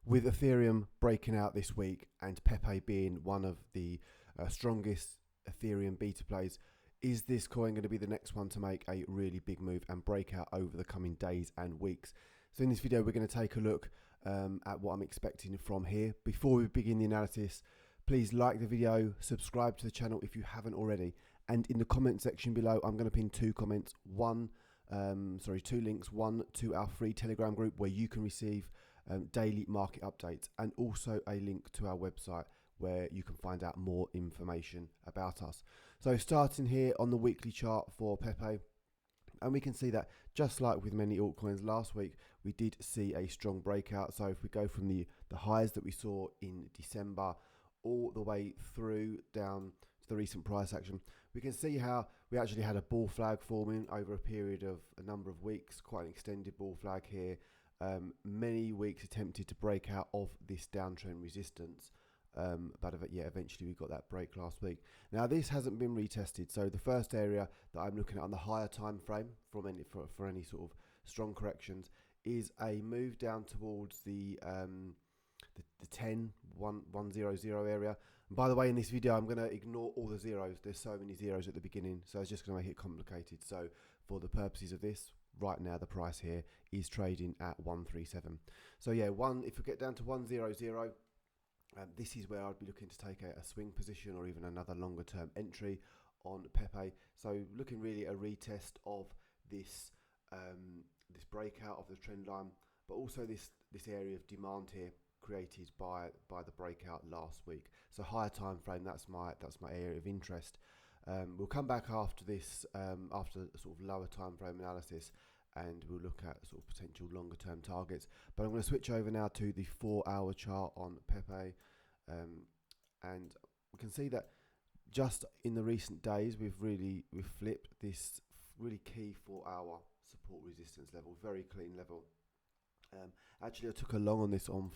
With Ethereum breaking out this week and Pepe being one of the strongest Ethereum beta plays, is this coin going to be the next one to make a really big move and break out over the coming days and weeks? So in this video, we're going to take a look at what I'm expecting from here. Before we begin the analysis, please like the video, subscribe to the channel if you haven't already. And in the comment section below, I'm going to pin two comments. Two links. One to our free Telegram group where you can receive daily market updates, and also a link to our website where you can find out more information about us. So starting here on the weekly chart for Pepe, and we can see that just like with many altcoins last week, we did see a strong breakout. So if we go from the highs that we saw in December all the way through down to the recent price action, we can see how we actually had a bull flag forming over a period of a number of weeks, quite an extended bull flag here. Many weeks attempted to break out of this downtrend resistance, but eventually we got that break last week. Now this hasn't been retested, so the first area that I'm looking at on the higher time frame for any sort of strong corrections is a move down towards the 100 area. And by the way, in this video I'm going to ignore all the zeros. There's so many zeros at the beginning, so it's just going to make it complicated. So for the purposes of this, right now the price here is trading at 137. So yeah, if we get down to 100, this is where I'd be looking to take a swing position or even another longer term entry on Pepe. So looking really at a retest of this this breakout of the trend line, but also this area of demand here created by the breakout last week. So higher time frame, that's my area of interest. We'll come back after this, after sort of lower time frame analysis, and we'll look at sort of potential longer term targets. But I'm going to switch over now to the 4-hour chart on Pepe, and we can see that just in the recent days we've flipped this really key 4-hour support resistance level, very clean level. Actually, I took a long on this on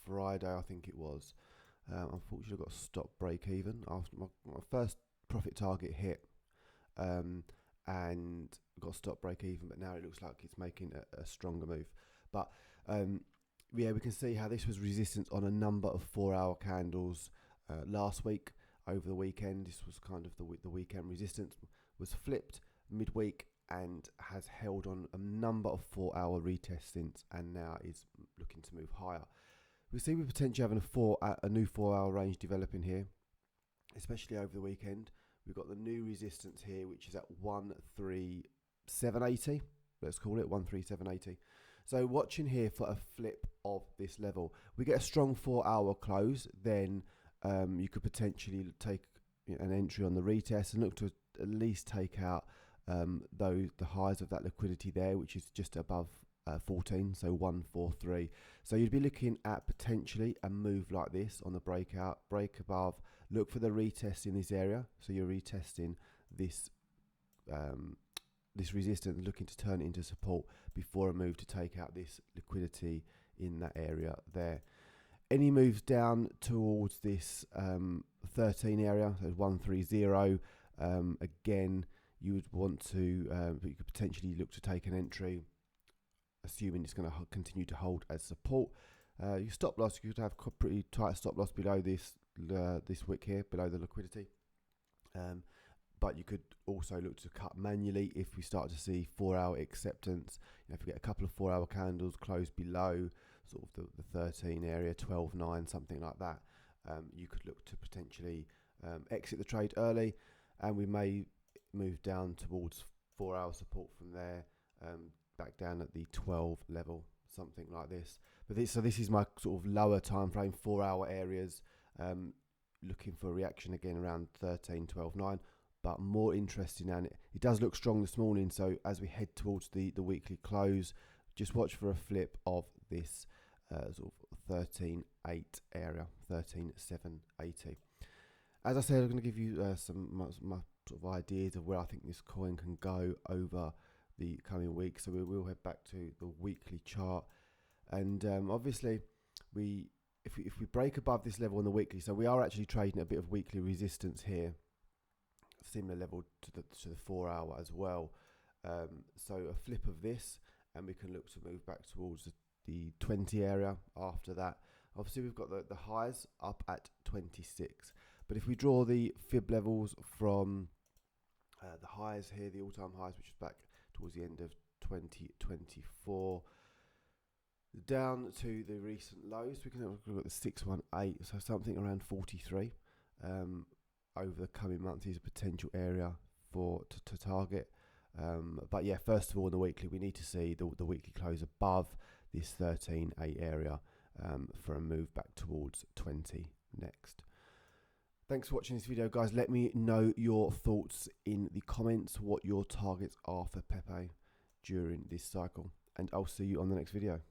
Friday, I think it was. Unfortunately, I got a stop break even after my first profit target hit, and got stop break even, but now it looks like it's making a stronger move. But yeah, we can see how this was resistance on a number of 4-hour candles last week. Over the weekend, this was kind of the weekend resistance, was flipped midweek and has held on a number of 4-hour retests since, and now is looking to move higher. We see we're potentially having a new 4-hour range developing here, especially over the weekend. We've got the new resistance here, which is at 13780. Let's call it 13780. So watching here for a flip of this level. We get a strong 4-hour close, then you could potentially take an entry on the retest and look to at least take out the highs of that liquidity there, which is just above 14, so 143. So you'd be looking at potentially a move like this on the breakout, break above, look for the retest in this area. So you're retesting this this resistance, looking to turn it into support before a move to take out this liquidity in that area there. Any moves down towards this 13 area, so 130, again you would want to, you could potentially look to take an entry, assuming it's going to continue to hold as support. Your stop loss, you could have pretty tight stop loss below this wick here, below the liquidity. But you could also look to cut manually if we start to see 4-hour acceptance. If we get a couple of 4-hour candles close below sort of the 13 area, 12.9, something like that, you could look to potentially exit the trade early, and we may move down towards 4-hour support from there, back down at the 12 level, something like this. But this is my sort of lower time frame 4-hour areas, looking for a reaction again around 13, 12.9. But more interesting, and it does look strong this morning. So as we head towards the weekly close, just watch for a flip of this sort of 13.8 area, 13.780. As I said, I'm going to give you my sort of ideas of where I think this coin can go over the coming week. So we will head back to the weekly chart, and obviously if we break above this level on the weekly, so we are actually trading a bit of weekly resistance here, similar level to the 4-hour as well. So a flip of this, and we can look to move back towards the 20 area after that. Obviously, we've got the highs up at 26. But if we draw the fib levels from the highs here, the all-time highs, which is back towards the end of 2024, down to the recent lows, we can look at the 618, so something around 43 over the coming months is a potential area for to target. But yeah, first of all, in the weekly, we need to see the weekly close above this 13.8 area for a move back towards 20 next. Thanks for watching this video, guys. Let me know your thoughts in the comments, what your targets are for Pepe during this cycle, and I'll see you on the next video.